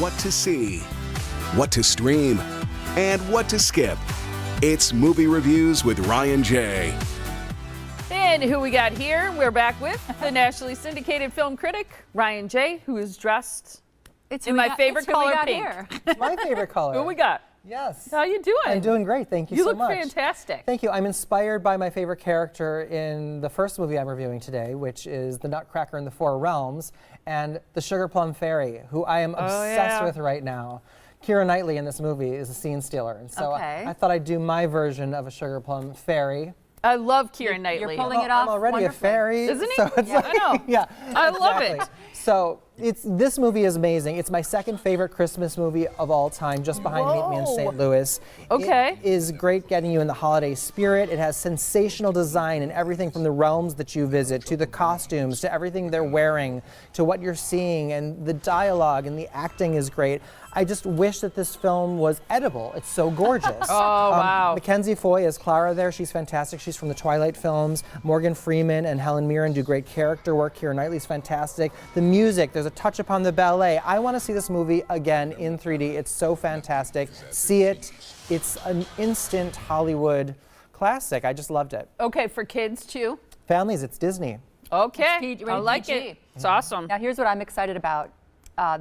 what to see, what to stream, and what to skip. It's Movie Reviews with Ryan J. And who we got here? We're back with the nationally syndicated film critic, Ryan J., who is dressed in my favorite color, pink. My favorite color. Who we got? Yes. How you doing? I'm doing great. Thank you so much. You look fantastic. Thank you. I'm inspired by my favorite character in the first movie I'm reviewing today, which is the Nutcracker in the Four Realms, and the Sugar Plum Fairy, who I am obsessed with right now. Keira Knightley in this movie is a scene stealer, and so I thought I'd do my version of a Sugar Plum Fairy. I love Keira Knightley. You're pulling it off. I'm already a fairy, isn't he? So it's I know. Yeah, I love it. So this movie is amazing. It's my second favorite Christmas movie of all time, just behind Meet Me in St. Louis. Okay. It is great getting you in the holiday spirit. It has sensational design in everything from the realms that you visit, to the costumes, to everything they're wearing, to what you're seeing, and the dialogue and the acting is great. I just wish that this film was edible. It's so gorgeous. Oh, wow. Mackenzie Foy is Clara there. She's fantastic. She's from the Twilight films. Morgan Freeman and Helen Mirren do great character work. Keira Knightley's fantastic. The music, there's a touch upon the ballet. I want to see this movie again in 3D. It's so fantastic. See it. It's an instant Hollywood classic. I just loved it. Okay, for kids too? Families, it's Disney. Okay, I like it. It's awesome. Now here's what I'm excited about.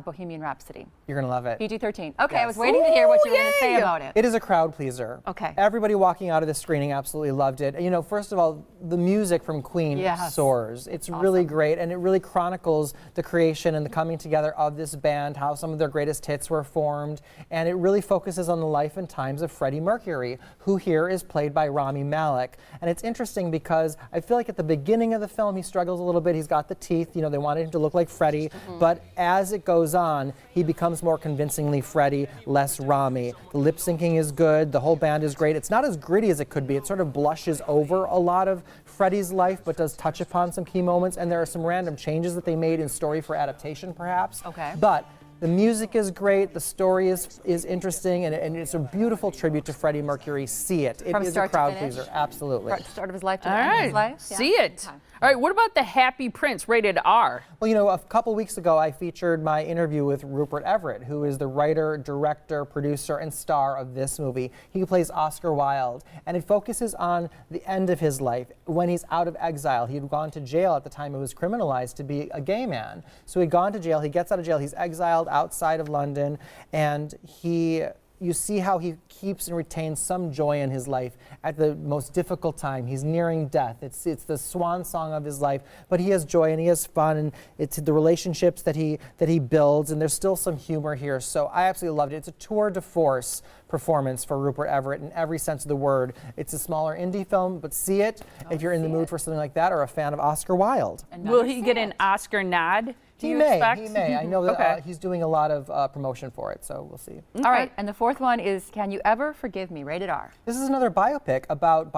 Bohemian Rhapsody. You're going to love it. PG-13. Okay, Yes. I was waiting to hear what you were going to say about it. It is a crowd pleaser. Okay. Everybody walking out of the screening absolutely loved it. You know, first of all, the music from Queen soars. It's really great, and it really chronicles the creation and the coming together of this band, how some of their greatest hits were formed, and it really focuses on the life and times of Freddie Mercury, who here is played by Rami Malek. And it's interesting because I feel like at the beginning of the film he struggles a little bit. He's got the teeth, you know, they wanted him to look like Freddie, but as it goes on, he becomes more convincingly Freddie, less Rami. The lip syncing is good, the whole band is great. It's not as gritty as it could be. It sort of blushes over a lot of Freddie's life, but does touch upon some key moments, and there are some random changes that they made in story for adaptation, perhaps. Okay. But the music is great, the story is interesting, and it's a beautiful tribute to Freddie Mercury. See it. It is a crowd pleaser, absolutely. From start of his life to the end of his life? See it. Okay. All right, what about The Happy Prince, rated R? Well, you know, a couple weeks ago, I featured my interview with Rupert Everett, who is the writer, director, producer, and star of this movie. He plays Oscar Wilde, and it focuses on the end of his life, when he's out of exile. He had gone to jail at the time it was criminalized to be a gay man. So he'd gone to jail, he gets out of jail, he's exiled outside of London, and you see how he keeps and retains some joy in his life at the most difficult time. He's nearing death. It's the swan song of his life, but he has joy and he has fun, and it's the relationships that he builds, and there's still some humor here. So I absolutely loved it. It's a tour de force performance for Rupert Everett in every sense of the word. It's a smaller indie film, but see it if you're in the mood for something like that or a fan of Oscar Wilde. Will he get an Oscar nod? He may. I know that he's doing a lot of promotion for it, so we'll see. All right, and the fourth one is Can You Ever Forgive Me, rated R. This is another biopic about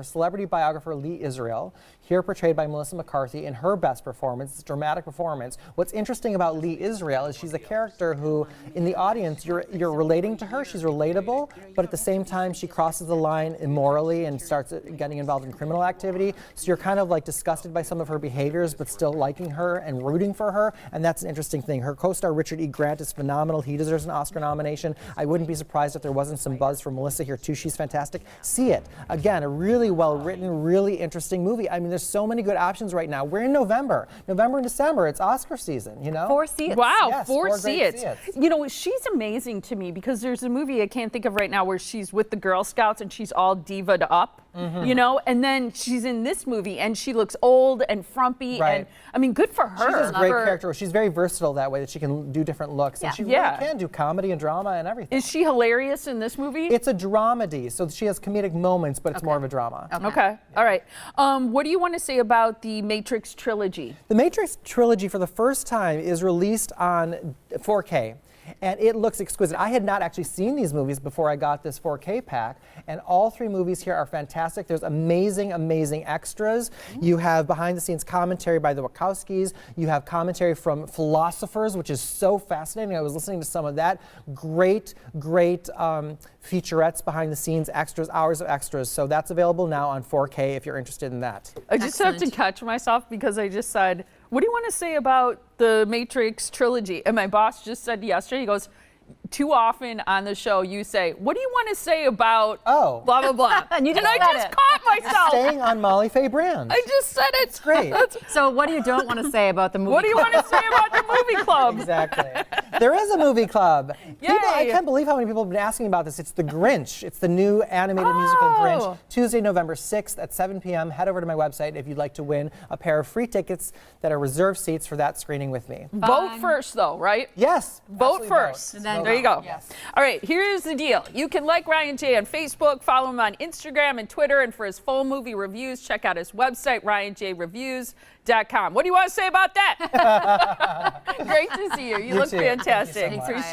celebrity biographer Lee Israel, here portrayed by Melissa McCarthy in her best performance. It's a dramatic performance. What's interesting about Lee Israel is she's a character who, in the audience, you're relating to her. She's relatable, but at the same time, she crosses the line immorally and starts getting involved in criminal activity. So you're kind of like disgusted by some of her behaviors, but still liking her and rooting for her. And that's an interesting thing. Her co-star Richard E. Grant is phenomenal. He deserves an Oscar nomination. I wouldn't be surprised if there wasn't some buzz for Melissa here too. She's fantastic. See it. Again, a really well-written, really interesting movie. I mean, there's so many good options right now. We're in November and December. It's Oscar season, you know? 4 see-its. Wow, yes, 4 see-its. see-its. You know, she's amazing to me because there's a movie I can't think of right now where she's with the Girl Scouts and she's all diva'd up. You know, and then she's in this movie and she looks old and frumpy, and I mean, good for her. She has a great character. She's very versatile that way, that she can do different looks. And she really can do comedy and drama and everything. Is she hilarious in this movie? It's a dramedy, so she has comedic moments, but it's more of a drama. Okay. All right. What do you want to say about the Matrix trilogy? The Matrix trilogy, for the first time, is released on 4K. And it looks exquisite. I had not actually seen these movies before I got this 4K pack, and all three movies here are fantastic. There's amazing, amazing extras. You have behind-the-scenes commentary by the Wachowskis. You have commentary from philosophers, which is so fascinating. I was listening to some of that. Great featurettes behind the scenes, extras, hours of extras. So that's available now on 4K if you're interested in that. I just have to catch myself because I just said what do you want to say about the Matrix trilogy? And my boss just said yesterday, he goes, too often on the show you say, what do you want to say about blah, blah, blah. And you just I said just it. caught myself. Staying on Molly Faye brand. I just said it. It's great. So what do you don't want to say about the movie What do you club? want to say about the movie club? Exactly. There is a movie club. People, I Yay. can't believe how many people have been asking about this. It's The Grinch. It's the new animated musical Grinch. Tuesday, November 6th at 7 p.m. Head over to my website if you'd like to win a pair of free tickets that are reserved seats for that screening with me. Vote first, though, right? Yes. Vote absolutely first. vote. And then Vote. there you go. Yes. All right, here's the deal. You can like Ryan J on Facebook, follow him on Instagram and Twitter, and for his full movie reviews, check out his website, ryanjreviews.com. What do you want to say about that? Great to see you. You look too. fantastic. Thank you so much. Appreciate it.